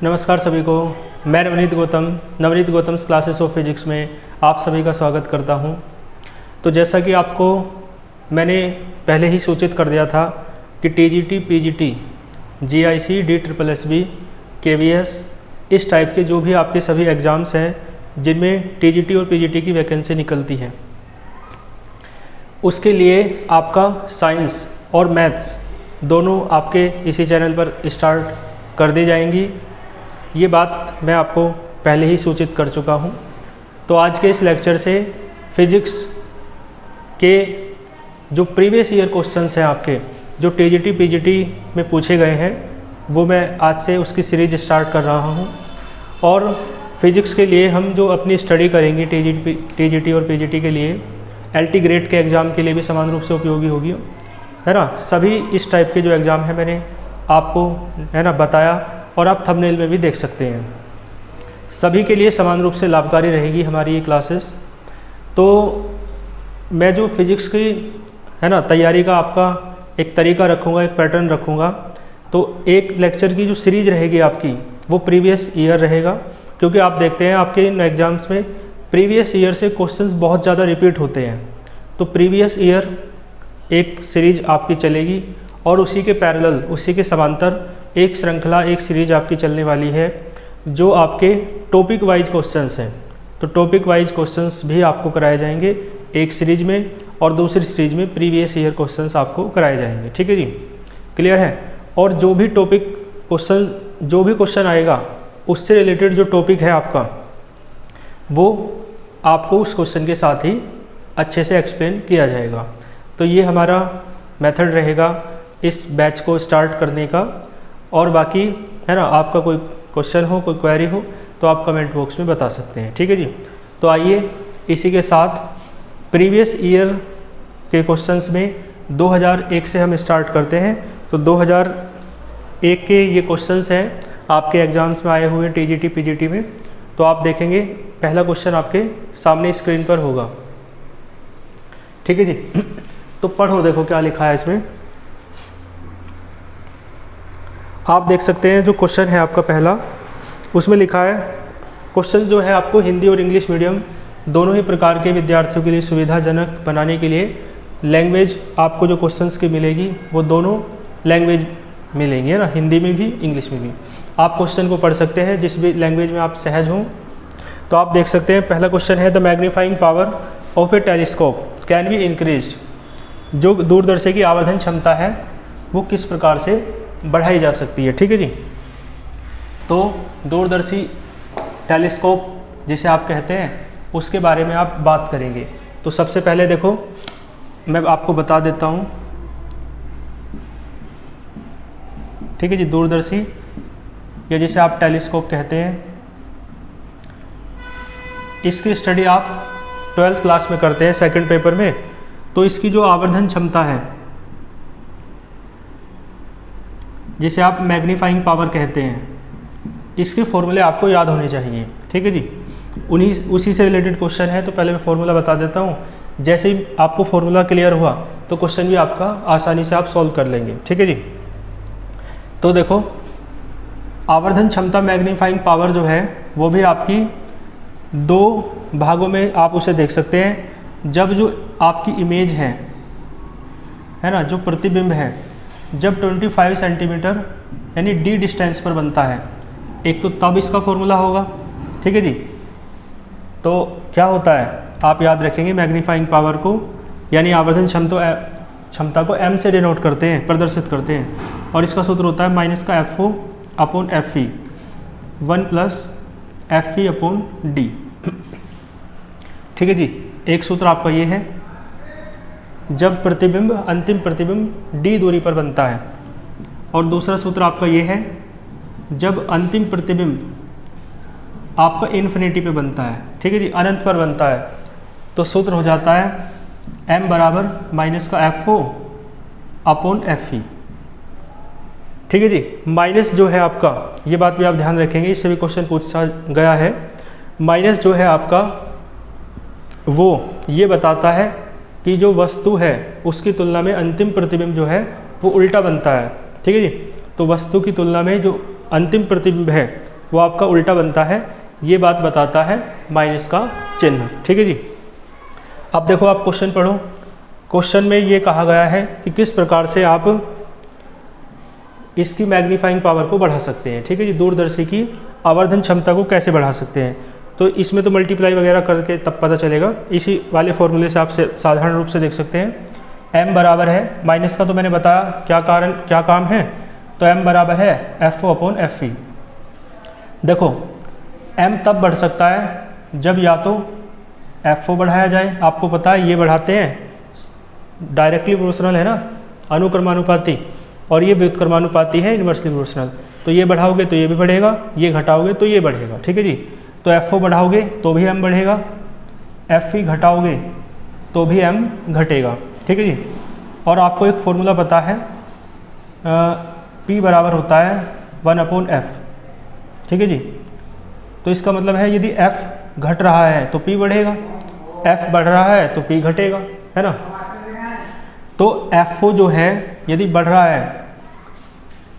नमस्कार सभी को, मैं Navneet Gautam classes of physics में आप सभी का स्वागत करता हूं। तो जैसा कि आपको मैंने पहले ही सूचित कर दिया था कि TGT, PGT, GIC, DSSB, KVS इस टाइप के जो भी आपके सभी एग्ज़ाम्स हैं जिनमें टीजीटी और पीजीटी की वैकेंसी निकलती है, उसके लिए आपका साइंस और मैथ्स दोनों आपके इसी चैनल पर स्टार्ट कर दी जाएंगी। ये बात मैं आपको पहले ही सूचित कर चुका हूँ। तो आज के इस लेक्चर से फिजिक्स के जो प्रीवियस ईयर क्वेश्चंस हैं आपके, जो टीजीटी पीजीटी में पूछे गए हैं, वो मैं आज से उसकी सीरीज स्टार्ट कर रहा हूँ। और फिजिक्स के लिए हम जो अपनी स्टडी करेंगे टीजीटी और पीजीटी के लिए, LT ग्रेड के एग्ज़ाम के लिए भी समान रूप से उपयोगी होगी, है ना। सभी इस टाइप के जो एग्ज़ाम हैं मैंने आपको, है ना, बताया और आप थंबनेल में भी देख सकते हैं। सभी के लिए समान रूप से लाभकारी रहेगी हमारी ये क्लासेस। तो मैं जो फिज़िक्स की, है ना, तैयारी का आपका एक तरीका रखूँगा, एक पैटर्न रखूँगा। तो एक लेक्चर की जो सीरीज रहेगी आपकी वो प्रीवियस ईयर रहेगा, क्योंकि आप देखते हैं आपके इन एग्ज़ाम्स में प्रीवियस ईयर से क्वेश्चंस बहुत ज़्यादा रिपीट होते हैं। तो प्रीवियस ईयर एक सीरीज आपकी चलेगी और उसी के पैरेलल, उसी के समांतर एक श्रृंखला, एक सीरीज आपकी चलने वाली है जो आपके टॉपिक वाइज क्वेश्चंस हैं। तो टॉपिक वाइज क्वेश्चंस भी आपको कराए जाएंगे एक सीरीज में, और दूसरी सीरीज में प्रीवियस ईयर क्वेश्चंस आपको कराए जाएंगे। ठीक है जी, क्लियर है। और जो भी टॉपिक क्वेश्चन, जो भी क्वेश्चन आएगा उससे रिलेटेड जो टॉपिक है आपका, वो आपको उस क्वेश्चन के साथ ही अच्छे से एक्सप्लेन किया जाएगा। तो ये हमारा मेथड रहेगा इस बैच को स्टार्ट करने का। और बाकी, है ना, आपका कोई क्वेश्चन हो, कोई क्वेरी हो तो आप कमेंट बॉक्स में बता सकते हैं। ठीक है जी। तो आइए इसी के साथ प्रीवियस ईयर के क्वेश्चंस में 2001 से हम स्टार्ट करते हैं। तो 2001 के ये क्वेश्चंस हैं आपके एग्ज़ाम्स में आए हुए टीजीटी पीजीटी में। तो आप देखेंगे पहला क्वेश्चन आपके सामने स्क्रीन पर होगा। ठीक है जी। तो पढ़ो, देखो क्या लिखा है इसमें। आप देख सकते हैं जो क्वेश्चन है आपका पहला, उसमें लिखा है, क्वेश्चन जो है आपको हिंदी और इंग्लिश मीडियम दोनों ही प्रकार के विद्यार्थियों के लिए सुविधाजनक बनाने के लिए लैंग्वेज आपको जो क्वेश्चंस की मिलेगी वो दोनों लैंग्वेज मिलेंगी, है ना, हिंदी में भी इंग्लिश में भी। आप क्वेश्चन को पढ़ सकते हैं जिस भी लैंग्वेज में आप सहज हों। तो आप देख सकते हैं पहला क्वेश्चन है, the magnifying power of A telescope can be increased. जो दूरदर्शी की आवर्धन क्षमता है वो किस प्रकार से बढ़ाई जा सकती है। ठीक है जी। तो दूरदर्शी टेलीस्कोप जिसे आप कहते हैं उसके बारे में आप बात करेंगे। तो सबसे पहले देखो मैं आपको बता देता हूँ। ठीक है जी। दूरदर्शी या जिसे आप टेलीस्कोप कहते हैं, इसकी स्टडी आप 12th क्लास में करते हैं सेकंड पेपर में। तो इसकी जो आवर्धन क्षमता है जिसे आप मैग्नीफाइंग पावर कहते हैं, इसके फॉर्मूले आपको याद होने चाहिए। ठीक है जी। उसी से रिलेटेड क्वेश्चन है, तो पहले मैं फॉर्मूला बता देता हूँ। जैसे ही आपको फॉर्मूला क्लियर हुआ तो क्वेश्चन भी आपका आसानी से आप सॉल्व कर लेंगे। ठीक है जी। तो देखो, आवर्धन क्षमता मैग्नीफाइंग पावर जो है वो भी आपकी दो भागों में आप उसे देख सकते हैं। जब जो आपकी इमेज है ना, जो प्रतिबिंब है, जब 25 सेंटीमीटर यानी d डिस्टेंस पर बनता है, एक तो तब इसका फॉर्मूला होगा। ठीक है जी। तो क्या होता है, आप याद रखेंगे मैग्नीफाइंग पावर को यानी आवर्धन क्षमता को m से डिनोट करते हैं, प्रदर्शित करते हैं। और इसका सूत्र होता है माइनस का FO upon FE, 1 plus FE upon D। ठीक है जी। एक सूत्र आपका ये है, जब प्रतिबिंब, अंतिम प्रतिबिंब d दूरी पर बनता है। और दूसरा सूत्र आपका ये है, जब अंतिम प्रतिबिंब आपका इन्फिनिटी पे बनता है। ठीक है जी, अनंत पर बनता है। तो सूत्र हो जाता है m बराबर माइनस का FO अपॉन FE। ठीक है जी। माइनस जो है आपका, ये बात भी आप ध्यान रखेंगे, इससे भी क्वेश्चन पूछा गया है। माइनस जो है आपका वो ये बताता है कि जो वस्तु है उसकी तुलना में अंतिम प्रतिबिंब जो है वो उल्टा बनता है। ठीक है जी। तो वस्तु की तुलना में जो अंतिम प्रतिबिंब है वो आपका उल्टा बनता है। ये बात बताता है माइनस का चिन्ह। ठीक है जी। अब देखो आप क्वेश्चन पढ़ो। क्वेश्चन में ये कहा गया है कि किस प्रकार से आप इसकी मैग्नीफाइंग पावर को बढ़ा सकते हैं। ठीक है जी। दूरदर्शी की आवर्धन क्षमता को कैसे बढ़ा सकते हैं। तो इसमें तो मल्टीप्लाई वगैरह करके तब पता चलेगा। इसी वाले फॉर्मूले से आप साधारण रूप से देख सकते हैं। m बराबर है, माइनस का तो मैंने बताया क्या काम है, तो m बराबर है FO/FE। देखो m तब बढ़ सकता है जब या तो FO बढ़ाया जाए, आपको पता है ये बढ़ाते हैं डायरेक्टली प्रोपोर्शनल है ना, अनुक्रमानुपाती, और ये व्युत्क्रमानुपाती है इन्वर्सली प्रोपोर्शनल। तो ये बढ़ाओगे तो ये भी बढ़ेगा, ये घटाओगे तो ये बढ़ेगा। ठीक है जी। तो FO बढ़ाओगे तो भी m बढ़ेगा, FE घटाओगे तो भी m घटेगा। ठीक है जी। और आपको एक फॉर्मूला पता है, P बराबर होता है 1/f। ठीक है जी। तो इसका मतलब है यदि f घट रहा है तो P बढ़ेगा, f बढ़ रहा है तो P घटेगा, है ना। तो FO जो है यदि बढ़ रहा है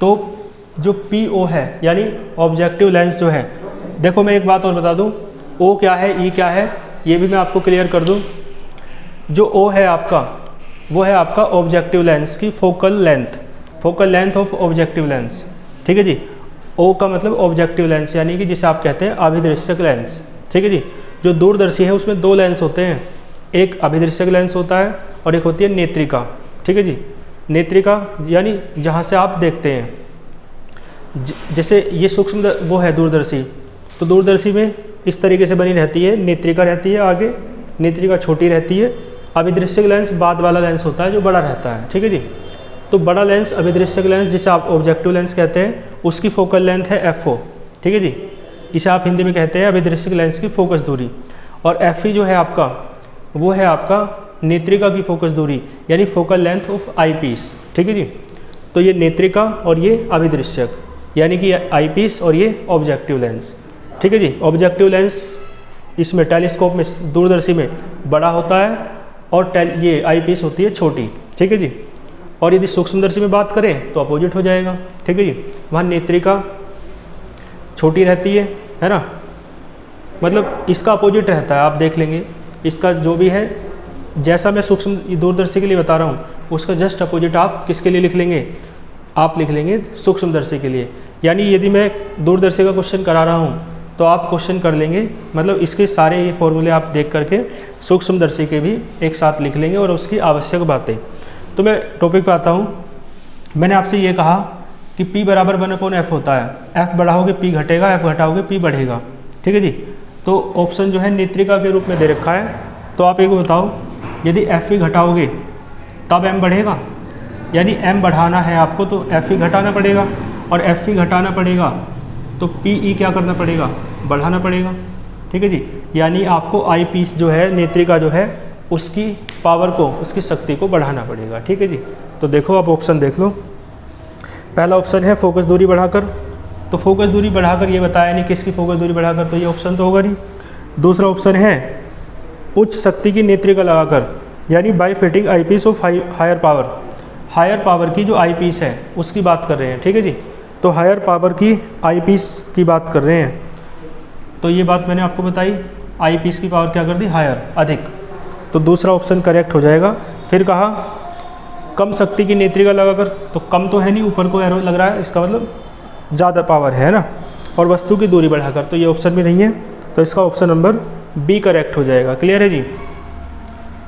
तो जो PO है यानी ऑब्जेक्टिव लेंस जो है, देखो मैं एक बात और बता दूं, O क्या है, E क्या है, ये भी मैं आपको क्लियर कर दूं। जो O है आपका, वो है आपका ऑब्जेक्टिव लेंस की focal length of objective lens. ठीक है जी। O का मतलब ऑब्जेक्टिव लेंस यानी कि जिसे आप कहते हैं अभिदृश्यक लेंस। ठीक है जी। जो दूरदर्शी है उसमें दो लेंस होते हैं, एक अभिदृश्यक लेंस होता है और एक होती है नेत्रिका। ठीक है जी। नेत्रिका यानी जहाँ से आप देखते हैं, जैसे ये सूक्ष्म वो है दूरदर्शी, तो दूरदर्शी में इस तरीके से बनी रहती है, नेत्रिका रहती है आगे, नेत्रिका छोटी रहती है। अभिदृश्यक लेंस बाद वाला लेंस होता है जो बड़ा रहता है। ठीक है जी। तो बड़ा लेंस अभिदृश्यक लेंस जिसे आप ऑब्जेक्टिव लेंस कहते हैं, उसकी फोकल लेंथ है FO। ठीक है जी। इसे आप हिंदी में कहते हैं अभिदृश्यक लेंस की फोकस दूरी। और FE जो है आपका, वो है आपका नेत्रिका की फोकस दूरी यानी फोकल लेंथ ऑफ आईपीस। ठीक है जी। तो ये नेत्रिका और ये अभिदृश्यक यानी कि आईपीस और ये ऑब्जेक्टिव लेंस। ठीक है जी। ऑब्जेक्टिव लेंस इसमें टेलीस्कोप में दूरदर्शी में बड़ा होता है और ये आईपीस होती है छोटी। ठीक है जी। और यदि सूक्ष्मदर्शी में बात करें तो अपोजिट हो जाएगा। ठीक है जी। वहाँ नेत्रिका छोटी रहती है ना, मतलब इसका अपोजिट रहता है। आप देख लेंगे इसका जो भी है, जैसा मैं सूक्ष्म दूरदर्शी के लिए बता रहा हूँ उसका जस्ट अपोजिट आप किसके लिए लिख लेंगे, आप लिख लेंगे सूक्ष्मदर्शी के लिए। यानी यदि मैं दूरदर्शी का क्वेश्चन करा रहा हूँ तो आप क्वेश्चन कर लेंगे, मतलब इसके सारे ये फॉर्मूले आप देख करके सूक्ष्मदर्शी के भी एक साथ लिख लेंगे और उसकी आवश्यक बातें। तो मैं टॉपिक पे आता हूँ। मैंने आपसे ये कहा कि P बराबर 1/f होता है, F बढ़ाओगे P घटेगा, F घटाओगे P बढ़ेगा। ठीक है जी। तो ऑप्शन जो है नेत्रिका के रूप में दे रखा है। तो आप एक बताओ, यदि FE घटाओगे तब M बढ़ेगा, यानी M बढ़ाना है आपको तो FE घटाना पड़ेगा, और FE घटाना पड़ेगा तो PE क्या करना पड़ेगा, बढ़ाना पड़ेगा। ठीक है जी। यानी आपको आई पीस जो है, नेत्रिका जो है, उसकी पावर को, उसकी शक्ति को बढ़ाना पड़ेगा। ठीक है जी। तो देखो आप ऑप्शन देख लो। पहला ऑप्शन है फोकस दूरी बढ़ाकर, तो फोकस दूरी बढ़ाकर ये बताया नहीं किसकी फोकस दूरी बढ़ाकर, तो ये ऑप्शन तो होगा नहीं। दूसरा ऑप्शन है उच्च शक्ति की नेत्रिका लगाकर, यानी by fitting eyepiece of higher power. Higher power की जो आई पीस है उसकी बात कर रहे हैं। ठीक है जी। तो हायर पावर की आई पीस की बात कर रहे हैं, तो ये बात मैंने आपको बताई, आई पीस की पावर क्या कर दी, हायर, अधिक। तो दूसरा ऑप्शन करेक्ट हो जाएगा। फिर कहा कम शक्ति की नेत्रिका लगाकर, तो कम तो है नहीं, ऊपर को एरो लग रहा है, इसका मतलब ज़्यादा पावर है ना। और वस्तु की दूरी बढ़ाकर, तो ये ऑप्शन भी नहीं है, तो इसका ऑप्शन नंबर बी करेक्ट हो जाएगा। क्लियर है जी।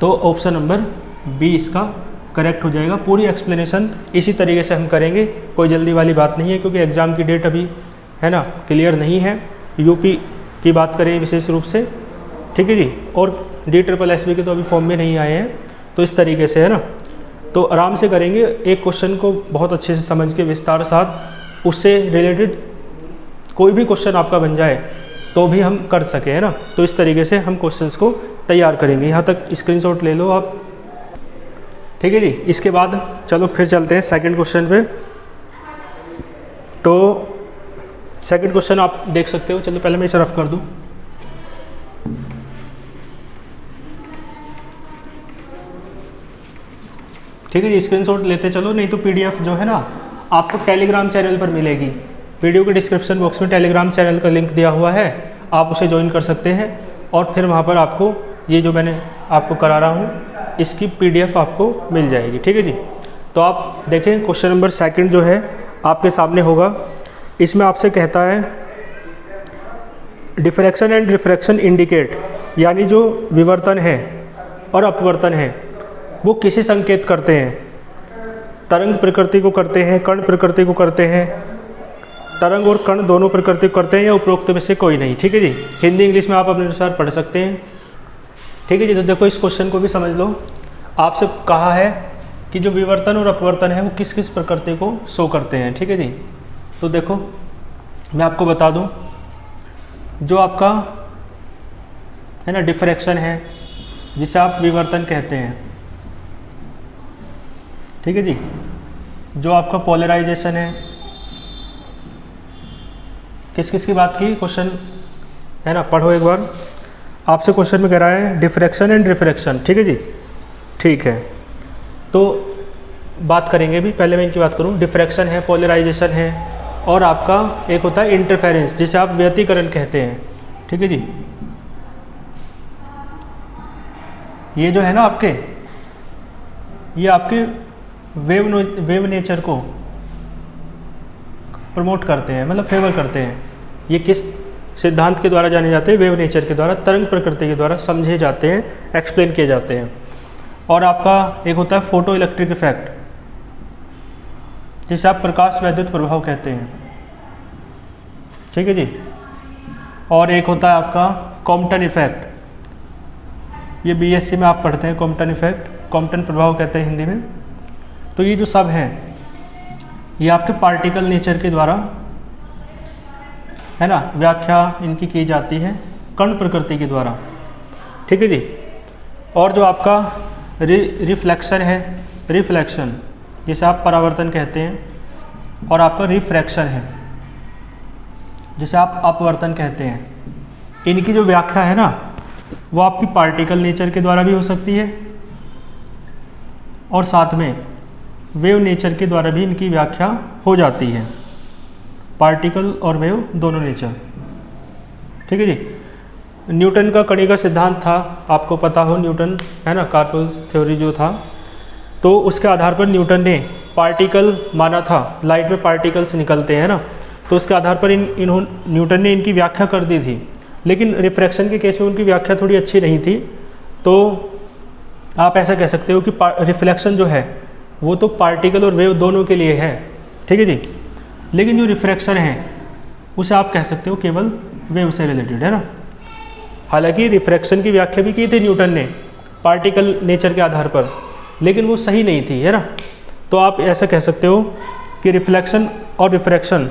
तो ऑप्शन नंबर बी इसका करेक्ट हो जाएगा। पूरी एक्सप्लेनेशन इसी तरीके से हम करेंगे, कोई जल्दी वाली बात नहीं है, क्योंकि एग्ज़ाम की डेट अभी है ना क्लियर नहीं है। यूपी की बात करें विशेष रूप से। ठीक है जी। और DSSB के तो अभी फॉर्म में नहीं आए हैं, तो इस तरीके से है ना, तो आराम से करेंगे। एक क्वेश्चन को बहुत अच्छे से समझ के विस्तार साथ उससे रिलेटेड कोई भी क्वेश्चन आपका बन जाए तो भी हम कर सकें, है ना। तो इस तरीके से हम क्वेश्चंस को तैयार करेंगे। यहाँ तक स्क्रीनशॉट ले लो आप। ठीक है जी। इसके बाद चलो फिर चलते हैं सेकंड क्वेश्चन पे। तो सेकंड क्वेश्चन आप देख सकते हो। चलो पहले मैं इसे रफ कर दूँ। ठीक है जी। स्क्रीनशॉट लेते चलो, नहीं तो PDF जो है ना आपको टेलीग्राम चैनल पर मिलेगी। वीडियो के डिस्क्रिप्शन बॉक्स में टेलीग्राम चैनल का लिंक दिया हुआ है, आप उसे ज्वाइन कर सकते हैं और फिर वहाँ पर आपको ये जो मैंने आपको करा रहा हूँ इसकी PDF आपको मिल जाएगी। ठीक है जी। तो आप देखें क्वेश्चन नंबर 2 जो है आपके सामने होगा। इसमें आपसे कहता है डिफ्रैक्शन एंड रिफ्रैक्शन इंडिकेट, यानी जो विवर्तन है और अपवर्तन है वो किसे संकेत करते हैं? तरंग प्रकृति को करते हैं, कण प्रकृति को करते हैं, तरंग और कण दोनों प्रकृति को करते हैं, या उपरोक्त में से कोई नहीं। ठीक है जी। हिंदी इंग्लिश में आप अपने अनुसार पढ़ सकते हैं। ठीक है जी। तो देखो इस क्वेश्चन को भी समझ लो। आपसे कहा है कि जो विवर्तन और अपवर्तन है वो किस किस प्रकृति को शो करते हैं। ठीक है जी। तो देखो मैं आपको बता दूं, जो आपका है ना डिफ्रैक्शन है जिसे आप विवर्तन कहते हैं। ठीक है जी। जो आपका पोलराइजेशन है, किस किस की बात की क्वेश्चन है ना, पढ़ो एक बार। आपसे क्वेश्चन में कह रहा है डिफ्रैक्शन एंड रिफ्रैक्शन। ठीक है जी। ठीक है, तो बात करेंगे भी। पहले मैं इनकी बात करूं। डिफ्रैक्शन है, पोलराइजेशन है और आपका एक होता है इंटरफेरेंस जिसे आप व्यतिकरण कहते हैं। ठीक है जी। ये जो है ना आपके, ये आपके वेव नेचर को प्रमोट करते हैं, मतलब फेवर करते हैं। ये किस सिद्धांत के द्वारा जाने जाते हैं? वेव नेचर के द्वारा, तरंग प्रकृति के द्वारा समझे जाते हैं, एक्सप्लेन किए जाते हैं। और आपका एक होता है फोटो इलेक्ट्रिक इफेक्ट जिसे आप प्रकाश वैद्युत प्रभाव कहते हैं। ठीक है जी। और एक होता है आपका कॉम्पटन इफेक्ट, ये BSc में आप पढ़ते हैं कॉम्पटन इफेक्ट, कॉम्पटन प्रभाव कहते हैं हिंदी में। तो ये जो सब हैं ये आपके पार्टिकल नेचर के द्वारा है ना व्याख्या इनकी की जाती है कण प्रकृति के द्वारा। ठीक है जी। और जो आपका रिफ्लेक्शन है, रिफ्लेक्शन जिसे आप परावर्तन कहते हैं, और आपका रिफ्रैक्शन है जिसे आप अपवर्तन कहते हैं। इनकी जो व्याख्या है ना वो आपकी पार्टिकल नेचर के द्वारा भी हो सकती है और साथ में वेव नेचर के द्वारा भी इनकी व्याख्या हो जाती है, पार्टिकल और वेव दोनों नेचर। ठीक है जी। न्यूटन का कणिका सिद्धांत था, आपको पता हो, न्यूटन है ना, कार्पल्स थ्योरी जो था, तो उसके आधार पर न्यूटन ने पार्टिकल माना था, लाइट में पार्टिकल्स निकलते हैं ना, तो उसके आधार पर न्यूटन ने इनकी व्याख्या कर दी थी। लेकिन रिफ्रैक्शन के केस में उनकी व्याख्या थोड़ी अच्छी नहीं थी। तो आप ऐसा कह सकते हो कि रिफ्लेक्शन जो है वो तो पार्टिकल और वेव दोनों के लिए है। ठीक है जी। लेकिन जो रिफ्रैक्शन है उसे आप कह सकते हो केवल वेव से रिलेटेड है ना। हालांकि रिफ्रैक्शन की व्याख्या भी की थी न्यूटन ने पार्टिकल नेचर के आधार पर, लेकिन वो सही नहीं थी, है ना। तो आप ऐसा कह सकते हो कि रिफ्लेक्शन और रिफ्रैक्शन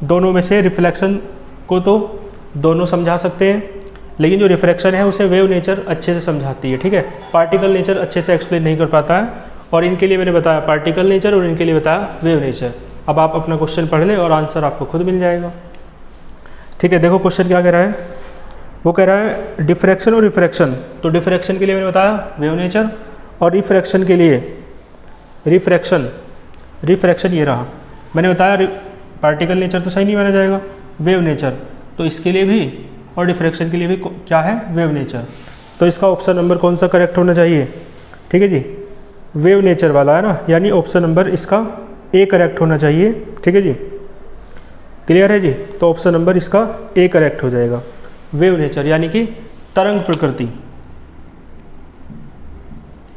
दोनों में से रिफ्लेक्शन को तो दोनों समझा सकते हैं, लेकिन जो रिफ्रैक्शन है उसे वेव नेचर अच्छे से समझाती है। ठीक है, पार्टिकल नेचर अच्छे से एक्सप्लेन नहीं कर पाता है। और इनके लिए मैंने बताया पार्टिकल नेचर और इनके लिए बताया वेव नेचर। अब आप अपना क्वेश्चन पढ़ लें और आंसर आपको खुद मिल जाएगा। ठीक है, देखो क्वेश्चन क्या कह रहा है। वो कह रहा है डिफ्रैक्शन और रिफ्रैक्शन। तो डिफ्रैक्शन के लिए मैंने बताया वेव नेचर, और रिफ्रैक्शन के लिए रिफ्रैक्शन ये रहा। मैंने बताया पार्टिकल नेचर तो सही नहीं माना जाएगा, वेव नेचर, तो इसके लिए भी और डिफ्रैक्शन के लिए भी क्या है? Wave nature. तो इसका ऑप्शन नंबर कौन सा करेक्ट होना चाहिए? ठीक है जी, वेव नेचर वाला है ना, यानी ऑप्शन नंबर इसका A करेक्ट होना चाहिए। ठीक है जी, क्लियर है जी। तो ऑप्शन नंबर इसका A करेक्ट हो जाएगा, वेव नेचर यानी कि तरंग प्रकृति।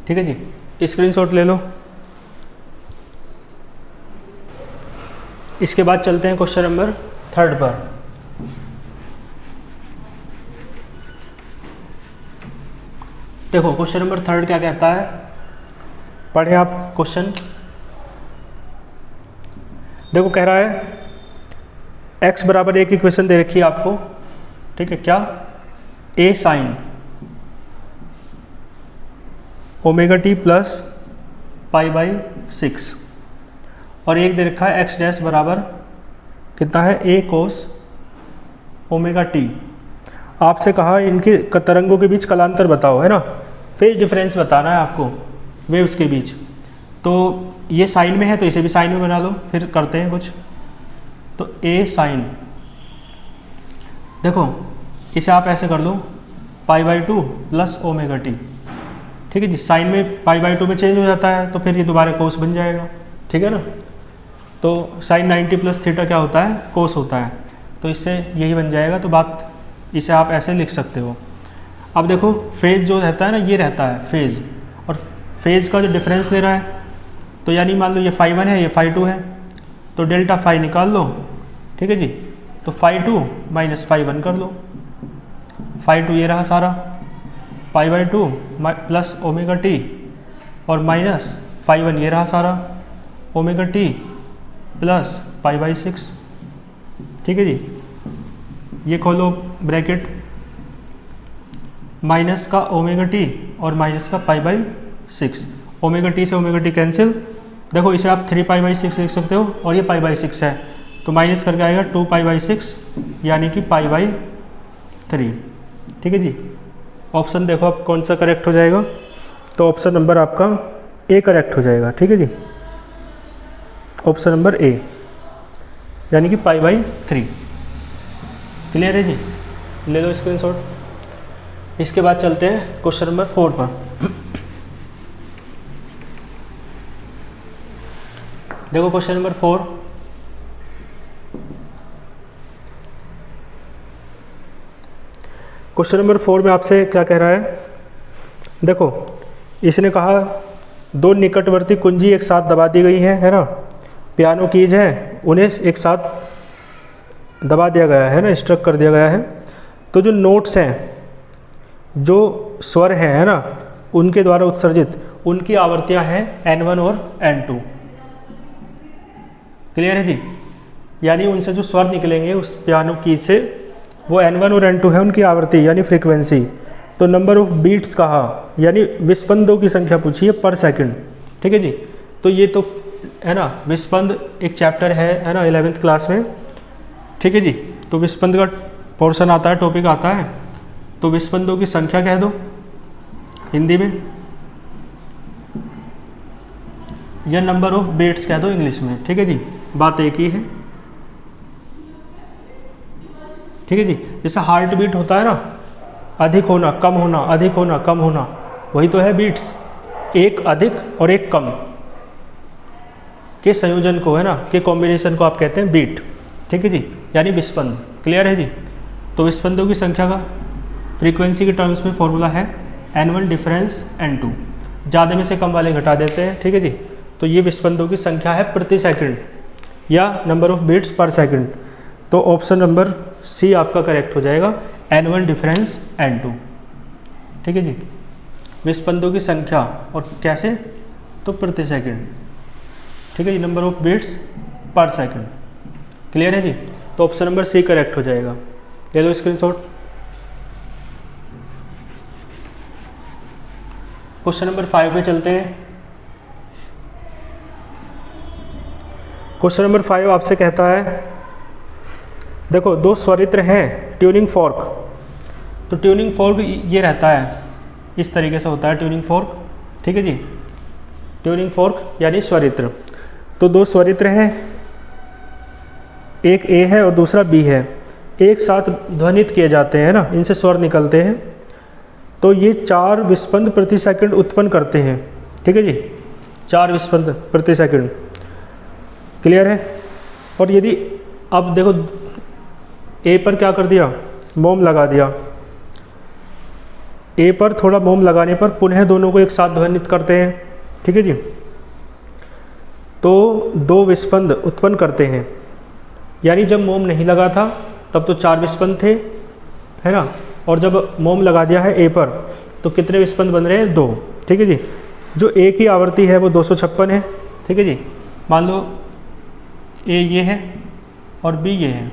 ठीक है जी, स्क्रीनशॉट ले लो। इसके बाद चलते हैं क्वेश्चन नंबर 3 पर। देखो क्वेश्चन नंबर 3 क्या कहता है, पढ़े आप क्वेश्चन। देखो कह रहा है x बराबर एक इक्वेशन दे रखी है आपको। ठीक है, क्या? a sine omega T plus π/6 और एक दे रखा है x डैश बराबर कितना है? a cos omega T. आपसे कहा इनके तरंगों के बीच कलांतर बताओ, है ना, फेज डिफरेंस बताना है आपको वेव्स के बीच। तो ये साइन में है तो इसे भी साइन में बना लो, फिर करते हैं कुछ। तो ए साइन, देखो इसे आप ऐसे कर लो π/2 प्लस ओमेगा टी, ठीक है जी। साइन में π/2 में चेंज हो जाता है तो फिर ये दोबारा कोस बन जाएगा, ठीक है ना। तो साइन 90 प्लस थीटा क्या होता है, कोस होता है, तो इससे यही बन जाएगा। तो बात इसे आप ऐसे लिख सकते हो। अब देखो फेज जो रहता है ना, ये रहता है फेज, और फेज का जो डिफरेंस ले रहा है, तो यानी मान लो ये φ1 है, ये φ2 है, तो डेल्टा फाई निकाल लो, ठीक है जी। तो φ2 माइनस φ1 कर लो, φ2 ये रहा सारा, π/2 प्लस ओमेगा टी, और माइनस φ1 ये रहा सारा, ओमेगा टी प्लस π/6, ठीक है जी। ये खोलो ब्रैकेट, माइनस का ओमेगा टी और माइनस का π/6, ओमेगा टी से ओमेगा टी कैंसिल, देखो इसे आप 3π/6 लिख सकते हो, और ये π/6 है तो माइनस करके आएगा 2π/6 यानी कि π/3, ठीक है जी। ऑप्शन देखो अब कौन सा करेक्ट हो जाएगा, तो ऑप्शन नंबर आपका ए करेक्ट हो जाएगा, ठीक है जी। ऑप्शन नंबर ए यानी कि π/3। क्लियर है जी, ले लो स्क्रीनशॉट। इसके बाद चलते हैं क्वेश्चन नंबर 4 पर। देखो क्वेश्चन नंबर 4, क्वेश्चन नंबर 4 में आपसे क्या कह रहा है, देखो इसने कहा दो निकटवर्ती कुंजी एक साथ दबा दी गई है ना, पियानो कीज है, उन्हें एक साथ दबा दिया गया है ना, स्ट्रक कर दिया गया है। तो जो नोट्स हैं, जो स्वर हैं है ना, उनके द्वारा उत्सर्जित उनकी आवृत्तियां हैं N1 और N2। क्लियर है जी, यानी उनसे जो स्वर निकलेंगे उस पियानो कीज से, वो N1 और N2 है उनकी आवृत्ति यानी फ्रीक्वेंसी। तो नंबर ऑफ बीट्स कहा, यानी विस्पंदों की संख्या पूछी है पर सेकंड, ठीक है जी। तो ये तो है ना, विस्पंद एक चैप्टर है ना 11th क्लास में, ठीक है जी। तो विस्पंद का पोर्शन आता है, टॉपिक आता है, तो विस्पंदों की संख्या कह दो हिंदी में, या नंबर ऑफ बीट्स कह दो इंग्लिश में, ठीक है जी। बात एक ही है, ठीक है जी। जैसा हार्ट बीट होता है ना, अधिक होना कम होना, अधिक होना कम होना, वही तो है बीट्स, एक अधिक और एक कम के संयोजन को है ना, के कॉम्बिनेशन को आप कहते हैं बीट, ठीक है जी, यानी विस्पंद। क्लियर है जी। तो विस्पंदों की संख्या का फ्रीक्वेंसी के टर्म्स में फॉर्मूला है N1 डिफरेंस N2, ज़्यादा में से कम वाले घटा देते हैं, ठीक है जी। तो ये विस्पंदों की संख्या है प्रति सेकंड या नंबर ऑफ बीट्स पर सेकंड। तो ऑप्शन नंबर सी आपका करेक्ट हो जाएगा, N1 डिफरेंस N2, ठीक है जी। विस्पंदों की संख्या और कैसे, तो प्रति सेकंड, ठीक है जी, नंबर ऑफ बीट्स पर सेकंड। क्लियर है जी। तो ऑप्शन नंबर सी करेक्ट हो जाएगा, ले लो स्क्रीनशॉट। क्वेश्चन नंबर 5 पे चलते हैं। क्वेश्चन नंबर 5 आपसे कहता है, देखो दो स्वरित्र हैं ट्यूनिंग फॉर्क, तो ट्यूनिंग फॉर्क ये रहता है, इस तरीके से होता है ट्यूनिंग फॉर्क, ठीक है जी। ट्यूनिंग फॉर्क यानी स्वरित्र। तो दो स्वरित्र हैं, एक ए है और दूसरा बी है, एक साथ ध्वनित किए जाते हैं ना, इनसे स्वर निकलते हैं, तो ये 4 विस्पंद प्रति सेकंड उत्पन्न करते हैं, ठीक है जी, 4 विस्पंद प्रति सेकंड। क्लियर है। और यदि अब देखो ए पर क्या कर दिया, मोम लगा दिया, ए पर थोड़ा मोम लगाने पर पुनः दोनों को एक साथ ध्वनित करते हैं, ठीक है जी। तो 2 विस्पंद उत्पन्न करते हैं, यानी जब मोम नहीं लगा था तब तो 4 विस्पंद थे, है ना, और जब मोम लगा दिया है ए पर तो कितने विस्पंद बन रहे हैं, 2, ठीक है जी। जो ए की आवृत्ति है वो 256 है, ठीक है जी। मान लो ए ये है और बी ये है,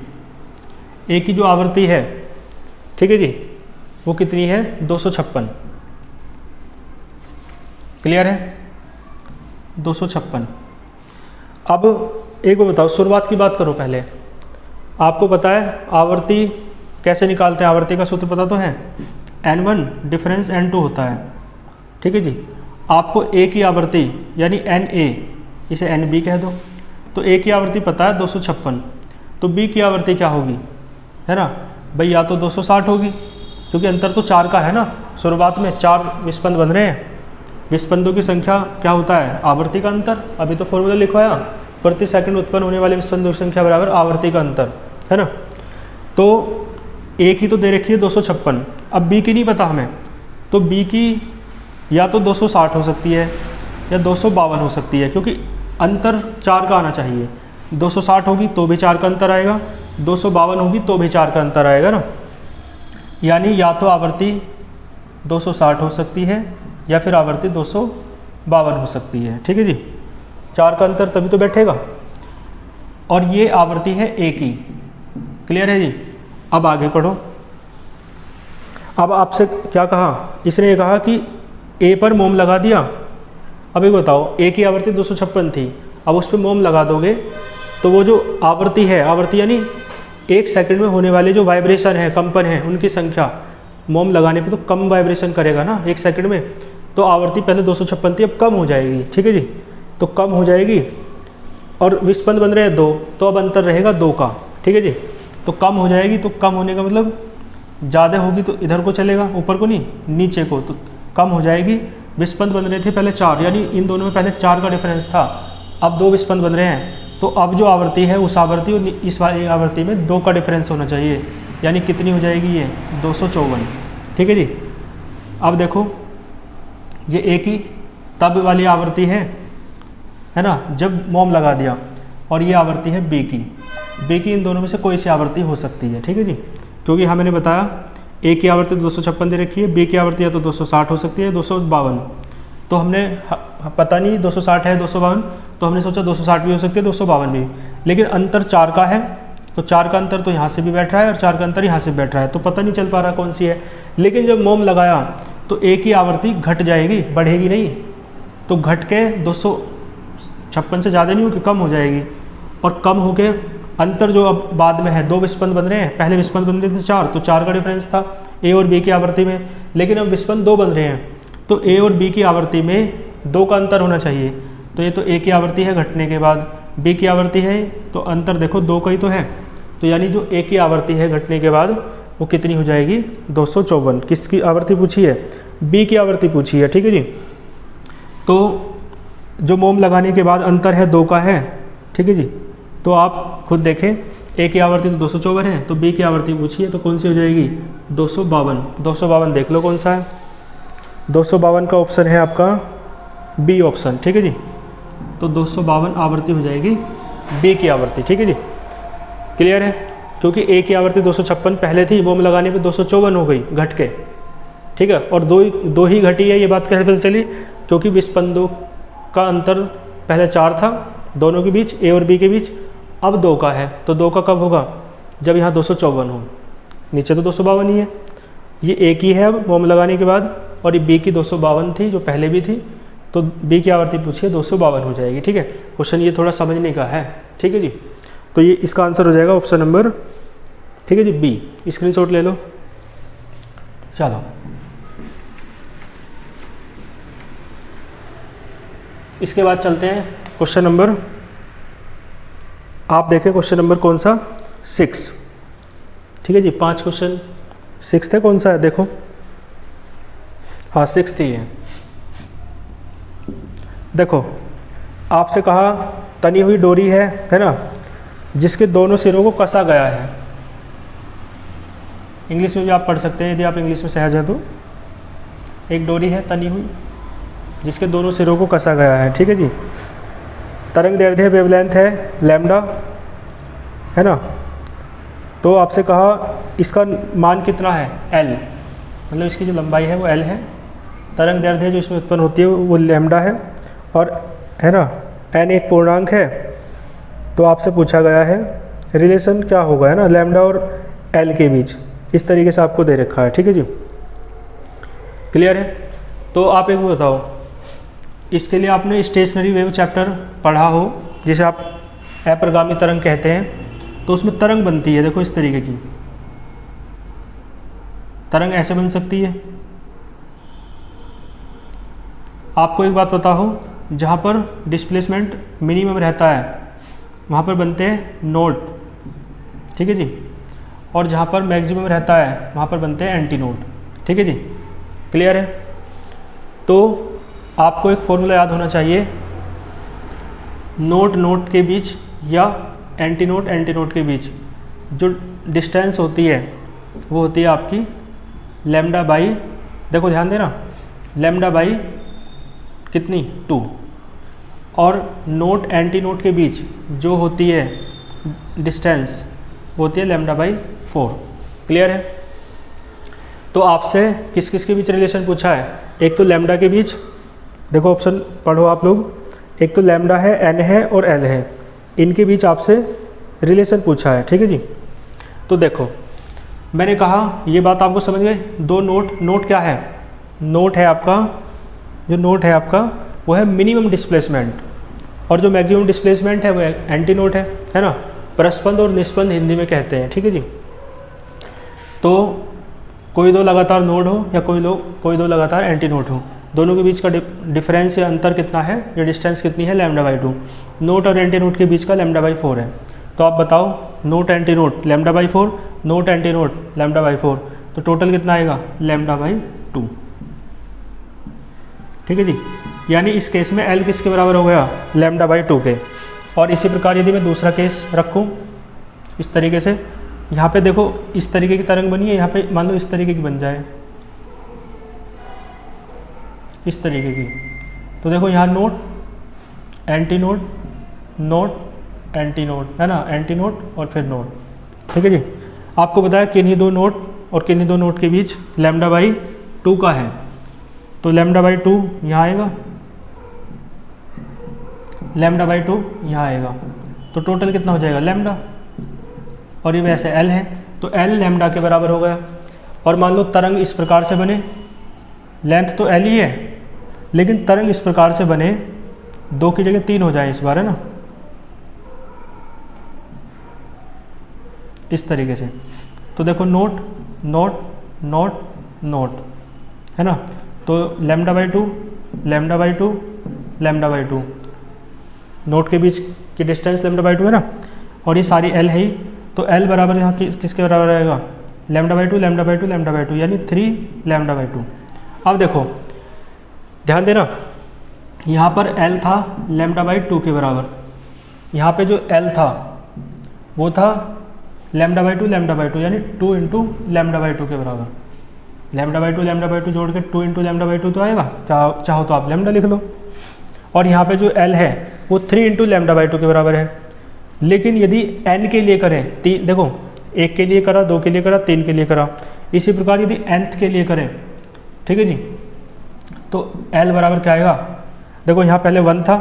ए की जो आवृत्ति है, ठीक है जी, वो कितनी है, 256। क्लियर है, 256। अब एक बार बताओ, शुरुआत की बात करो पहले। आपको पता है आवृत्ति कैसे निकालते हैं, आवृत्ति का सूत्र पता तो है, N1 डिफरेंस N2 होता है, ठीक है जी। आपको ए की आवृत्ति यानी NA, इसे NB कह दो, तो ए की आवृत्ति पता है 256, तो बी की आवर्ती क्या होगी, है ना भाई, या तो 260 होगी, क्योंकि अंतर तो 4 का है ना, शुरुआत में 4 विस्पंद बन रहे हैं, विस्पंदों की संख्या क्या होता है, आवर्ती का अंतर। अभी तो फॉर्मूला लिखवाया, प्रति सेकंड उत्पन्न होने वाले विस्पंदों की संख्या बराबर आवर्ती का अंतर, है ना। तो ए की तो दे रखी है 256, अब बी की नहीं पता हमें, तो बी की या तो 260 हो सकती है या 252 हो सकती है, क्योंकि अंतर 4 का आना चाहिए। 260 होगी तो भी 4 का अंतर आएगा, 252 होगी तो भी 4 का अंतर आएगा ना, यानी या तो आवर्ती 260 हो सकती है या फिर आवर्ती 252 हो सकती है, ठीक है जी। 4 का अंतर तभी तो बैठेगा, और ये आवर्ती है ए की, क्लियर है जी। अब आगे पढ़ो। अब आपसे क्या कहा, इसने ये कहा कि ए पर मोम लगा दिया। अब एक बताओ, ए की आवर्ती 256 थी, अब उस पर मोम लगा दोगे तो वो जो आवर्ती है, आवर्ती यानी 1 सेकंड में होने वाले जो वाइब्रेशन है, कंपन है, उनकी संख्या मोम लगाने पे तो कम वाइब्रेशन करेगा ना 1 सेकंड में, तो आवर्ती पहले 256 थी, अब कम हो जाएगी, ठीक है जी। तो कम हो जाएगी और विस्पंद बन रहे हैं 2, तो अब अंतर रहेगा 2 का, ठीक है जी। तो कम हो जाएगी, तो कम होने का मतलब ज़्यादा होगी तो इधर को चलेगा, ऊपर को नहीं, नीचे को, तो कम हो जाएगी। विस्पंद बन रहे थे पहले 4, यानी इन दोनों में पहले 4 का डिफरेंस था, अब 2 विस्पंद बन रहे हैं, तो अब जो आवर्ती है उस आवर्ती और इस वाली आवर्ती में 2 का डिफरेंस होना चाहिए, यानी कितनी हो जाएगी ये 254, ठीक है जी। अब देखो ये ए की तब वाली आवर्ती है ना, जब मोम लगा दिया, और ये आवर्ती है बी की। बी की इन दोनों में से कोई सी आवर्ती हो सकती है, ठीक है जी, क्योंकि हाँ मैंने बताया ए की आवर्ती 256 दे रखी है, बी की आवर्ती या तो 260 हो सकती है, 252। तो हमने पता नहीं 260 है 252, तो हमने सोचा 260 भी हो सकती है 252 भी, लेकिन अंतर 4 का है, तो 4 का अंतर तो यहाँ से भी बैठ रहा है और 4 का अंतर यहाँ से बैठ रहा है, तो पता नहीं चल पा रहा कौन सी है। लेकिन जब मोम लगाया तो ए की आवर्ती घट जाएगी, बढ़ेगी नहीं, तो घट के 256 से ज़्यादा नहीं होगी, कम हो जाएगी, और कम होके अंतर जो अब बाद में है 2 विस्पंद बन रहे हैं, पहले विस्पंद बन रहे थे 4, तो 4 का डिफरेंस था ए और बी की आवर्ती में, लेकिन अब विस्पंद 2 बन रहे हैं, तो ए और बी की आवर्ती में 2 का अंतर होना चाहिए। तो ये तो ए की आवर्ती है घटने के बाद, बी की आवर्ती है, तो अंतर देखो 2 का ही तो है, तो यानी जो ए की आवर्ती है घटने के बाद वो कितनी हो जाएगी 254। किसकी आवर्ती पूछी है, बी की आवर्ती पूछी है, ठीक है जी। तो जो मोम लगाने के बाद अंतर है 2 का है, ठीक है जी। तो आप खुद देखें, ए की आवर्ती तो 254 है, तो बी की आवर्ती पूछी है, तो कौन सी हो जाएगी 252। 252 देख लो कौन सा है, 252 का ऑप्शन है आपका बी ऑप्शन, ठीक है जी। तो 252 आवर्ती हो जाएगी बी की आवर्ती, ठीक है जी, क्लियर है। क्योंकि ए की आवर्ती 256 पहले थी, मोम लगाने पे 254 हो गई घट के, ठीक है, और दो ही घटी है। ये बात कैसे पता चली, क्योंकि विस्पंदों का अंतर पहले 4 था दोनों के बीच, ए और बी के बीच, अब 2 का है, तो 2 का कब होगा, जब यहाँ 254 हो, नीचे तो 252 ही है। ये ए की है अब मोम लगाने के बाद, और ये बी की 252 थी जो पहले भी थी, तो बी की आवर्ती पूछिए 252 हो जाएगी, ठीक है। क्वेश्चन ये थोड़ा समझने का है, ठीक है जी। तो ये इसका आंसर हो जाएगा ऑप्शन नंबर, ठीक है जी, बी। स्क्रीनशॉट ले लो। चलो इसके बाद चलते हैं क्वेश्चन नंबर, आप देखें क्वेश्चन नंबर कौन सा 6, ठीक है जी। 5 क्वेश्चन 6 है, कौन सा है देखो, हाँ 6 ही है। देखो आपसे कहा तनी हुई डोरी है ना, जिसके दोनों सिरों को कसा गया है। इंग्लिश में भी आप पढ़ सकते हैं यदि आप इंग्लिश में सहज हैं तो। एक डोरी है तनी हुई जिसके दोनों सिरों को कसा गया है, ठीक है जी। तरंग दैर्ध्य वेवलेंथ है लैम्डा, है ना। तो आपसे कहा इसका मान कितना है एल, मतलब इसकी जो लंबाई है वो एल है, तरंग दैर्ध्य जो इसमें उत्पन्न होती है वो लैम्डा है, और है ना एन एक पूर्णांक है। तो आपसे पूछा गया है रिलेशन क्या होगा, है ना, लैम्डा और एल के बीच, इस तरीके से आपको दे रखा है, ठीक है जी, क्लियर है। तो आप एक बताओ, इसके लिए आपने स्टेशनरी वेव चैप्टर पढ़ा हो, जिसे आप अप्रगामी तरंग कहते हैं, तो उसमें तरंग बनती है देखो इस तरीके की, तरंग ऐसे बन सकती है। आपको एक बात पता हो, जहाँ पर डिस्प्लेसमेंट मिनिमम रहता है वहाँ पर बनते हैं नोड, ठीक है जी, और जहाँ पर मैक्सिमम रहता है वहाँ पर बनते हैं एंटी नोड। ठीक है जी, क्लियर है। तो आपको एक फॉर्मूला याद होना चाहिए, नोड के बीच या एंटी नोड के बीच जो डिस्टेंस होती है वो होती है आपकी लैम्डा बाई, देखो ध्यान देना, लैम्डा बाई कितनी 2, और नोड एंटी नोड के बीच जो होती है डिस्टेंस वो होती है लैम्डा बाई 4। क्लियर है। तो आपसे किस किस के बीच रिलेशन पूछा है, एक तो लैम्डा के बीच, देखो ऑप्शन पढ़ो आप लोग, एक तो लैम्डा है, एन है और एल है, इनके बीच आपसे रिलेशन पूछा है। ठीक है जी। तो देखो मैंने कहा ये बात आपको समझ गए, दो नोट क्या है, नोट है आपका, जो नोट है आपका वो है मिनिमम डिस्प्लेसमेंट, और जो मैक्सिमम डिस्प्लेसमेंट है वो एंटी नोट है ना, परस्पंद और निस्पंद हिंदी में कहते हैं। ठीक है जी। तो कोई दो लगातार नोड हो या कोई दो लगातार एंटी नोड हो, दोनों के बीच का डिफरेंस या अंतर कितना है, या डिस्टेंस कितनी है, लैम्डा बाई 2। नोट और एंटी नोट के बीच का लैम्डा बाई 4 है। तो आप बताओ, note anti note lambda by 4, note anti note lambda by 4, तो टोटल कितना आएगा, लैम्डा बाई 2। ठीक है जी। यानी इस केस में एल किसके बराबर हो गया, लैम्डा बाई 2 के। और इसी प्रकार यदि मैं दूसरा केस रखूँ इस तरीके से, यहाँ पे देखो इस तरीके की तरंग बनी है, यहाँ पे मान लो इस तरीके की बन जाए, इस तरीके की, तो देखो यहाँ note anti note, note anti note है ना, एंटी नोट और फिर नोट। ठीक है जी। आपको बताया किन्हीं दो नोट और किन्हीं दो नोट के बीच लैम्डा बाई 2 का है, तो लैम्डा बाई 2 यहाँ आएगा, लैम्डा बाई 2 यहाँ आएगा, तो टोटल कितना हो जाएगा लैम्डा, और ये वैसे एल है तो एल लैम्डा के बराबर हो गया। और मान लो तरंग इस प्रकार से बने, लेंथ तो एल ही है लेकिन तरंग इस प्रकार से बने, 2 की जगह 3 हो जाए इस बार, है ना, इस तरीके से। तो देखो नोट नोट नोट नोट है ना, तो lambda by 2 lambda by 2 lambda by 2, note के बीच की डिस्टेंस लैम्डा बाई 2 है ना, और ये सारी एल है ही, तो एल बराबर यहाँ किसके बराबर रहेगा, lambda by 2 lambda by 2 lambda by 2, यानी 3 लैम्डा बाई 2। अब देखो ध्यान देना, यहाँ पर एल था लैम्डा बाई 2 के बराबर, यहाँ पे जो एल था वो था लैम्डा बाई 2 लैम्डा बाई 2, यानी 2 इंटू लैम्डा बाई 2 के बराबर। लैम्डा बाई 2 जोड़ के 2 इंटू लैम्डा बाई 2 तो आएगा, चाहो तो आप लैम्डा लिख लो। और यहाँ पे जो एल है वो 3 इंटू लैम्डा बाई 2 के बराबर है। लेकिन यदि एन के लिए करें, देखो 1 के लिए करा, 2 के लिए करा, 3 के लिए करा, इसी प्रकार यदि nth के लिए करें, ठीक है जी, तो L बराबर क्या आएगा, देखो यहाँ पहले 1 था,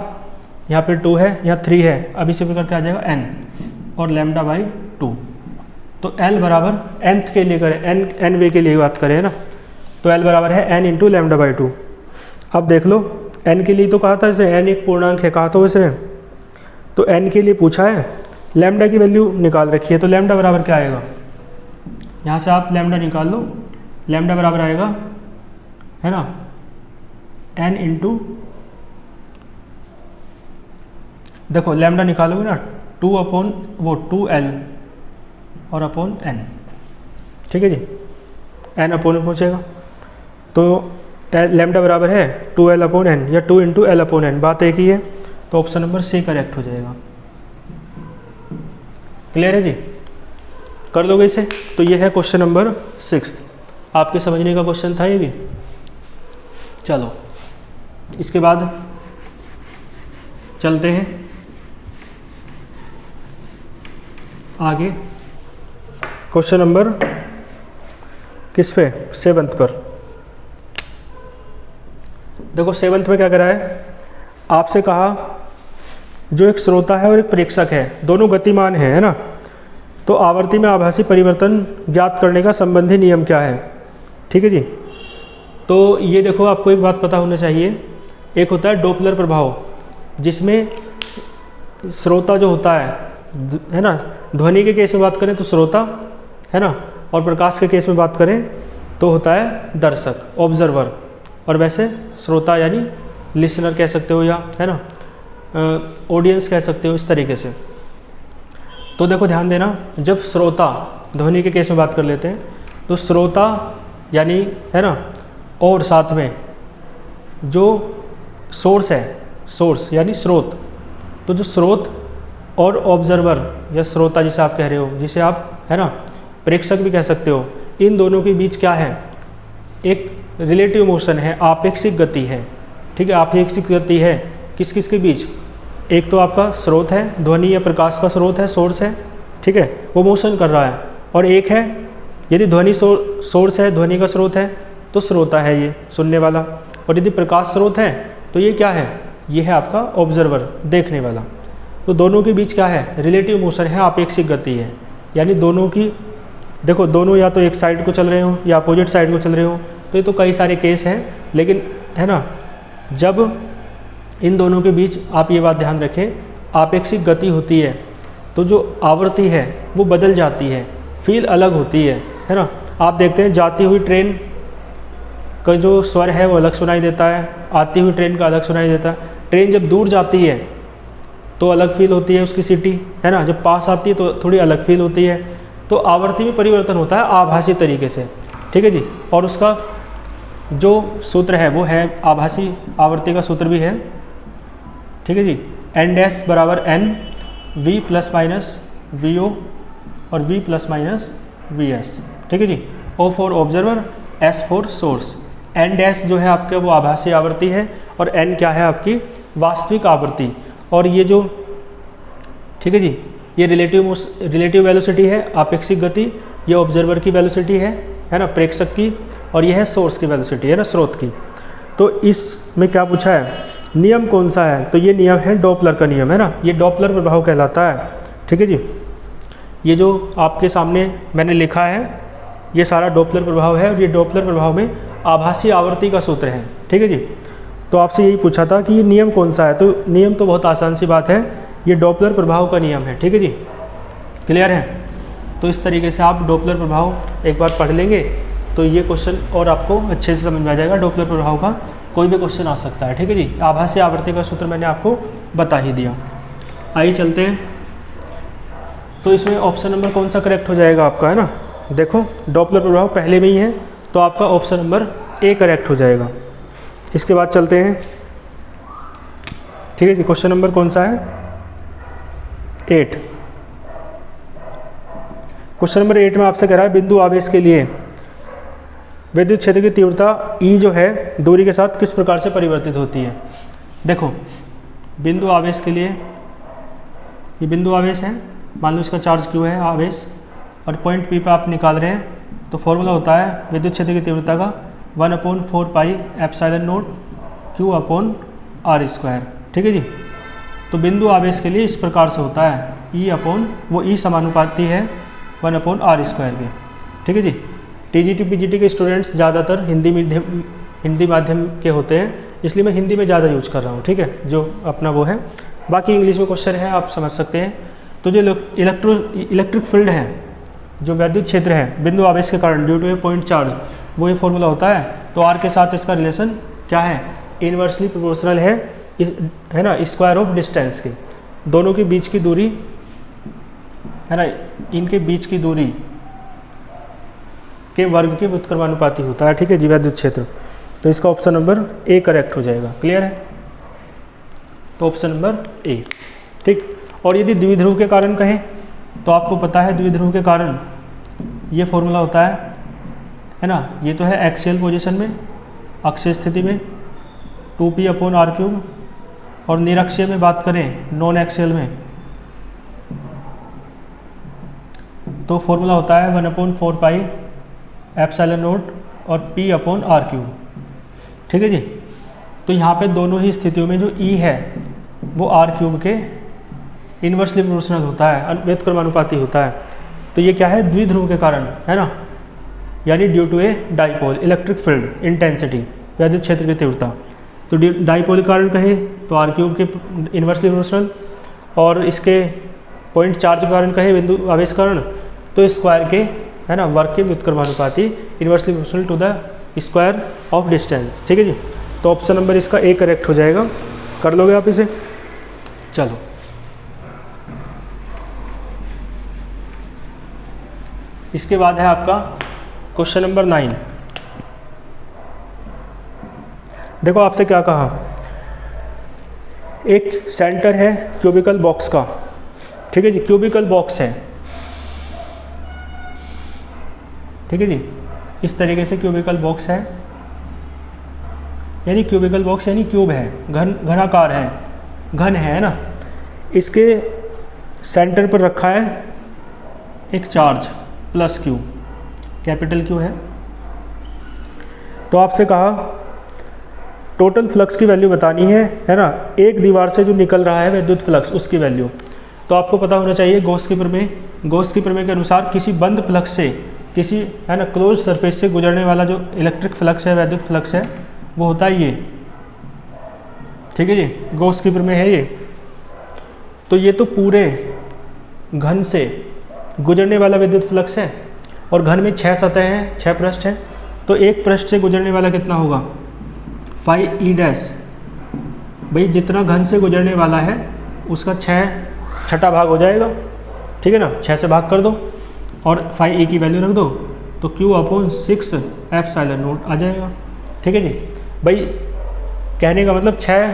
यहाँ पे 2 है, यहाँ 3 है, अब इसी प्रकार क्या आ जाएगा n और लैम्डा बाई 2। तो L बराबर nth के लिए करें, n वे के लिए बात करें ना, तो L बराबर है n इंटू लैम्डा बाई 2। अब देख लो n के लिए तो कहा था इसे, n एक पूर्णांक है कहा था वैसे, तो n के लिए पूछा है, लैम्डा की वैल्यू निकाल रखी है, तो लैम्डा बराबर क्या आएगा, यहाँ से आप लैम्डा निकाल लो, लैम्डा बराबर आएगा, है ना, n इंटू, देखो लैम्डा निकालोगे ना 2 अपॉन वो 2l और अपॉन n, ठीक है जी, n अपॉन पहुँचेगा, तो लैम्डा बराबर है 2l अपॉन n या 2 इंटू एल अपॉन n, बात एक ही है, तो ऑप्शन नंबर सी करेक्ट हो जाएगा। क्लियर है जी, कर लोगे इसे। तो ये है क्वेश्चन नंबर 6, आपके समझने का क्वेश्चन था ये भी। चलो इसके बाद चलते हैं आगे, क्वेश्चन नंबर किस पे, 7th पर। देखो 7th में क्या करा है, आपसे कहा जो एक श्रोता है और एक प्रेक्षक है, दोनों गतिमान है ना, तो आवर्ती में आभासी परिवर्तन ज्ञात करने का संबंधी नियम क्या है। ठीक है जी। तो ये देखो आपको एक बात पता होना चाहिए, एक होता है डोपलर प्रभाव, जिसमें श्रोता जो होता है ना, ध्वनि के केस में बात करें तो श्रोता है ना, और प्रकाश के केस में बात करें तो होता है दर्शक, ऑब्जर्वर, और वैसे श्रोता यानी लिसनर कह सकते हो, या है ना ऑडियंस कह सकते हो, इस तरीके से। तो देखो ध्यान देना, जब श्रोता, ध्वनि के केस में बात कर लेते हैं, तो श्रोता यानी है ना, और साथ में जो सोर्स है, सोर्स यानी स्रोत, तो जो स्रोत और ऑब्जर्वर या श्रोता जिसे आप कह रहे हो, जिसे आप है ना प्रेक्षक भी कह सकते हो, इन दोनों के बीच क्या है, एक रिलेटिव मोशन है, आपेक्षिक गति है। ठीक है, आपेक्षिक गति है किस किस के बीच, एक तो आपका स्रोत है, ध्वनि या प्रकाश का स्रोत है, सोर्स है, ठीक है, वो मोशन कर रहा है, और एक है, यदि ध्वनि सोर्स है, ध्वनि का स्रोत है, तो श्रोता है ये सुनने वाला, और यदि प्रकाश स्रोत है तो ये क्या है, ये है आपका ऑब्जर्वर, देखने वाला। तो दोनों के बीच क्या है, रिलेटिव मोशन है, आपेक्षिक गति है, यानी दोनों की, देखो दोनों या तो एक साइड को चल रहे हो या अपोजिट साइड को चल रहे हो, तो ये तो कई सारे केस हैं, लेकिन है ना, जब इन दोनों के बीच आप ये बात ध्यान रखें, आपेक्षिक गति होती है, तो जो आवृत्ति है वो बदल जाती है, फील अलग होती है ना। आप देखते हैं जाती हुई ट्रेन का जो स्वर है वो अलग सुनाई देता है, आती हुई ट्रेन का अलग सुनाई देता है। ट्रेन जब दूर जाती है तो अलग फील होती है उसकी सीटी, है ना, जब पास आती है तो थोड़ी अलग फील होती है। तो आवृत्ति में परिवर्तन होता है आभासी तरीके से, ठीक है जी। और उसका जो सूत्र है वो है, आभासी आवृत्ति का सूत्र भी है, ठीक है जी, एन डैश बराबर N V plus minus V O और V plus minus V S, ठीक है जी। O for observer, S for source. N dash जो है आपके वो आभासी आवृत्ति है, और एन क्या है आपकी वास्तविक आवृत्ति। और ये जो, ठीक है जी, ये रिलेटिव वेलोसिटी है, आपेक्षिक गति, ये ऑब्जर्वर की वेलोसिटी है ना, प्रेक्षक की, और ये है सोर्स की वेलोसिटी, है ना, स्रोत की। तो इसमें क्या पूछा है, नियम कौन सा है, तो ये नियम है डॉपलर का नियम, है ना, ये डॉपलर प्रभाव कहलाता है, ठीक है जी। ये जो आपके सामने मैंने लिखा है ये सारा डॉपलर प्रभाव है, और ये डॉपलर प्रभाव में आभासी आवृत्ति का सूत्र है, ठीक है जी। तो आपसे यही पूछा था कि ये नियम कौन सा है, तो नियम तो बहुत आसान सी बात है, ये डॉपलर प्रभाव का नियम है, ठीक है जी, क्लियर है। तो इस तरीके से आप डॉपलर प्रभाव एक बार पढ़ लेंगे तो ये क्वेश्चन और आपको अच्छे से समझ में आ जाएगा। डॉपलर प्रभाव का कोई भी क्वेश्चन आ सकता है, ठीक है जी। आभासी आवृत्ति का सूत्र मैंने आपको बता ही दिया। आइए चलते हैं, तो इसमें ऑप्शन नंबर कौन सा करेक्ट हो जाएगा आपका, है ना, देखो डॉपलर प्रभाव पहले में ही है, तो आपका ऑप्शन नंबर ए करेक्ट हो जाएगा। इसके बाद चलते हैं, ठीक है जी, क्वेश्चन नंबर कौन सा है, 8। क्वेश्चन नंबर 8 में आपसे कह रहा है बिंदु आवेश के लिए विद्युत क्षेत्र की तीव्रता E जो है दूरी के साथ किस प्रकार से परिवर्तित होती है। देखो बिंदु आवेश के लिए, ये बिंदु आवेश है, मान लो इसका चार्ज Q है आवेश, और पॉइंट P पे आप निकाल रहे हैं, तो फॉर्मूला होता है विद्युत क्षेत्र की तीव्रता का 1/4 पाई एप्सिलॉन नॉट Q/r², ठीक है जी। तो बिंदु आवेश के लिए इस प्रकार से होता है, E समानुपाती है 1/r² के, ठीक है जी। TGT PGT के स्टूडेंट्स ज़्यादातर हिंदी माध्यम के होते हैं, इसलिए मैं हिंदी में ज़्यादा यूज कर रहा हूँ, ठीक है, जो अपना वो है। बाकी इंग्लिश में क्वेश्चन है, आप समझ सकते हैं। तो जो इलेक्ट्रिक फील्ड है, जो वैद्युत क्षेत्र है बिंदु आवेश के कारण due to a point charge, वो ये फॉर्मूला होता है। तो आर के साथ इसका रिलेशन क्या है, इनवर्सली प्रोपोर्शनल है ना, स्क्वायर ऑफ डिस्टेंस के, दोनों के बीच की दूरी, है ना, इनके बीच की दूरी के वर्ग के व्युत्क्रमानुपाती होता है, ठीक है जी, वैद्युत क्षेत्र। तो इसका ऑप्शन नंबर ए करेक्ट हो जाएगा, क्लियर है। तो ऑप्शन नंबर ए, ठीक। और यदि द्विध्रुव के कारण कहें तो आपको पता है द्विध्रुव के कारण ये फॉर्मूला होता है ना, ये तो है एक्सियल पोजीशन में, अक्षीय स्थिति में 2p/r³, और निरक्षीय में बात करें नॉन एक्सियल में तो फॉर्मूला होता है 1/4 पाई एप्सिलॉन नॉट और p/r³, ठीक है जी। तो यहाँ पे दोनों ही स्थितियों में जो E है वो r³ के इनवर्सली प्रोपोर्शनल होता है, व्युत्क्रमानुपाती होता है। तो ये क्या है, द्विध्रुव के कारण, है ना, यानी due to a dipole electric field intensity, वैद्युत क्षेत्र की तीव्रता। तो डाइपोल के कारण कहे तो r³ के इनवर्सली प्रोपोर्शनल, और इसके पॉइंट चार्ज के कारण कहे बिंदु आवेश कारण, तो स्क्वायर के, है ना, वर्ग के व्युत्क्रमानुपाती, inversely proportional to the square of distance, ठीक है जी। तो ऑप्शन नंबर इसका ए करेक्ट हो जाएगा। कर लोगे आप इसे, चलो इसके बाद है आपका क्वेश्चन नंबर 9। देखो आपसे क्या कहा, एक सेंटर है क्यूबिकल बॉक्स का, ठीक है जी, क्यूबिकल बॉक्स है, ठीक है जी, इस तरीके से क्यूबिकल बॉक्स है, यानी क्यूबिकल बॉक्स यानी क्यूब है, घनाकार है, घन है ना। इसके सेंटर पर रखा है एक charge plus Q, capital Q है। तो आपसे कहा टोटल फ्लक्स की वैल्यू बतानी है ना, एक दीवार से जो निकल रहा है विद्युत फ्लक्स उसकी वैल्यू। तो आपको पता होना चाहिए गॉस की प्रमेय, गॉस की प्रमेय के अनुसार किसी बंद फ्लक्स से, किसी है ना क्लोज सरफेस से गुजरने वाला जो इलेक्ट्रिक फ्लक्स है, वैद्युत फ्लक्स है, वो होता है ये, ठीक है जी, गॉस की प्रमेय है ये। तो ये तो पूरे घन से गुजरने वाला विद्युत फ्लक्स है, और घन में 6 सतह हैं, 6 पृष्ठ हैं, तो एक पृष्ठ से गुजरने वाला कितना होगा, फाई ई डैश, भाई जितना घन से गुजरने वाला है उसका 6 भाग हो जाएगा, ठीक है ना, 6 से भाग कर दो और फाई ई की वैल्यू रख दो, तो Q/6 एप्सिलॉन नॉट आ जाएगा, ठीक है जी। भाई कहने का मतलब 6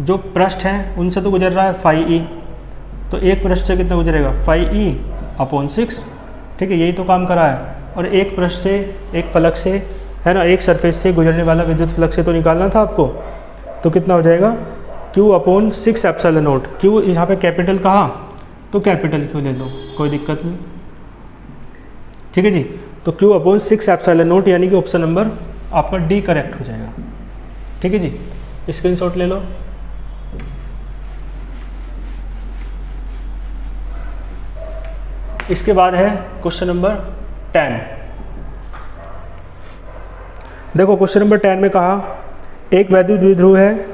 जो पृष्ठ हैं उनसे तो गुजर रहा है फाई ई, तो एक पृष्ठ से कितना गुजरेगा, फाई ई/6, ठीक है, यही तो काम करा है। और एक पृष्ठ से, एक फलक से, है ना, एक सरफेस से गुजरने वाला विद्युत फ्लक्स से तो निकालना था आपको, तो कितना हो जाएगा, Q/6 एप्सिलॉन नॉट। क्यू यहाँ पे कैपिटल कहा तो कैपिटल क्यू ले लो, कोई दिक्कत नहीं, ठीक है जी। तो Q/6 एप्सिलॉन नॉट यानी कि ऑप्शन नंबर आपका डी करेक्ट हो जाएगा, ठीक है जी, स्क्रीनशॉट ले लो। इसके बाद है क्वेश्चन नंबर 10। देखो क्वेश्चन नंबर 10 में कहा एक वैद्युत द्विध्रुव है,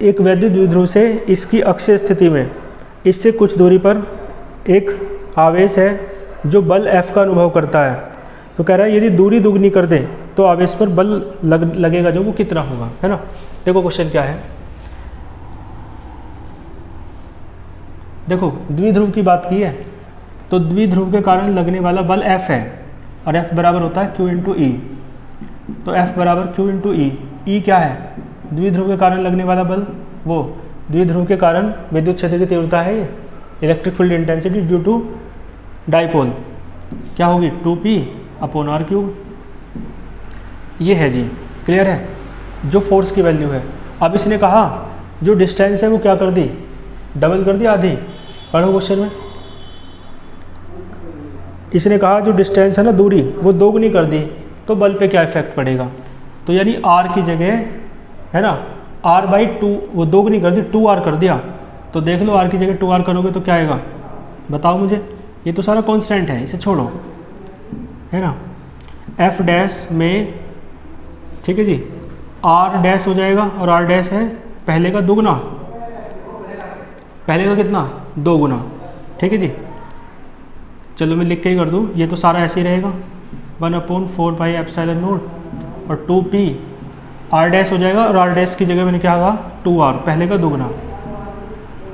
एक वैद्युत द्विध्रुव से इसकी अक्षीय स्थिति में इससे कुछ दूरी पर एक आवेश है जो बल F का अनुभव करता है। तो कह रहा है यदि दूरी दुगनी कर दें तो आवेश पर बल लगेगा जो वो कितना होगा, है ना। देखो क्वेश्चन क्या है, देखो द्विध्रुव की बात की है, तो द्विध्रुव के कारण लगने वाला बल F है, और F बराबर होता है Q/E। तो F बराबर Q/E, E क्या है, द्विध्रुव के कारण लगने वाला बल, वो द्विध्रुव के कारण विद्युत क्षेत्र की तीव्रता है, ये electric field intensity due to डाइपोल क्या होगी, 2p/r³। ये है जी, क्लियर है, जो फोर्स की वैल्यू है। अब इसने कहा जो डिस्टेंस है वो क्या कर दी, डबल कर दी, आधी। पढ़ो क्वेश्चन में, इसने कहा जो डिस्टेंस है ना, दूरी, वो दोगुनी कर दी, तो बल पे क्या इफेक्ट पड़ेगा। तो यानी r की जगह, है ना, r/2 वो दोगुनी कर दी, 2r कर दिया। तो देख लो r की जगह 2r करोगे तो क्या आएगा, बताओ मुझे। ये तो सारा कांस्टेंट है, इसे छोड़ो, है ना। f डैश में, ठीक है जी, r डैश हो जाएगा, और r डैश है पहले का दुगना, पहले का कितना, 2 गुना, ठीक है जी। चलो मैं लिख के ही कर दूँ, ये तो सारा ऐसे ही रहेगा, 1/4πε0 और 2p, r डैश हो जाएगा, और r डैश की जगह मैंने क्या कहा, 2r, पहले का दुगना।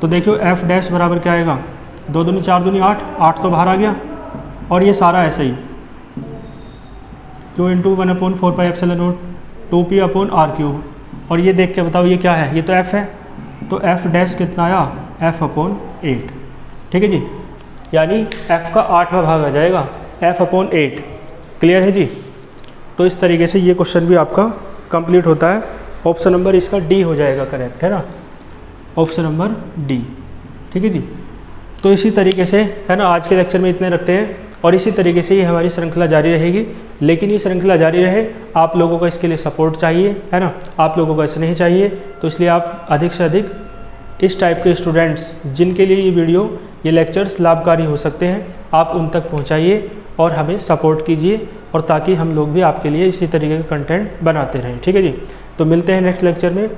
तो देखियो f डैश बराबर क्या आएगा, 2 दूनी 4 दूनी 8, 8 तो बाहर आ गया, और ये सारा ऐसे ही Q/1/4πε0 2p/r³। और ये देख के बताओ ये क्या है, ये तो f है, तो f डैश कितना आया, f/8, ठीक है जी, यानी f का 8वां भाग आ जाएगा, f/8। क्लियर है जी। तो इस तरीके से ये क्वेश्चन भी आपका कंप्लीट होता है। ऑप्शन नंबर इसका डी हो जाएगा करेक्ट, है ना, ऑप्शन नंबर डी, ठीक है जी। तो इसी तरीके से, है ना, आज के लेक्चर में इतने रखते हैं, और इसी तरीके से ये हमारी श्रृंखला जारी रहेगी। लेकिन ये श्रृंखला जारी रहे, आप लोगों का इसके लिए सपोर्ट चाहिए, है ना, आप लोगों का स्नेह चाहिए। तो इसलिए आप अधिक से अधिक इस टाइप के स्टूडेंट्स जिनके लिए ये वीडियो, ये लेक्चर्स लाभकारी हो सकते हैं, आप उन तक पहुँचाइए और हमें सपोर्ट कीजिए, और ताकि हम लोग भी आपके लिए इसी तरीके का कंटेंट बनाते रहें, ठीक है जी। तो मिलते हैं नेक्स्ट लेक्चर में।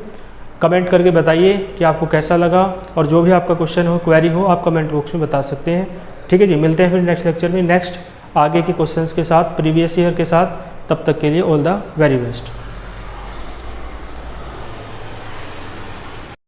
कमेंट करके बताइए कि आपको कैसा लगा, और जो भी आपका क्वेश्चन हो, क्वेरी हो, आप कमेंट बॉक्स में बता सकते हैं, ठीक है जी। मिलते हैं फिर नेक्स्ट लेक्चर में, नेक्स्ट आगे के क्वेश्चंस के साथ, प्रीवियस ईयर के साथ। तब तक के लिए ऑल द वेरी बेस्ट।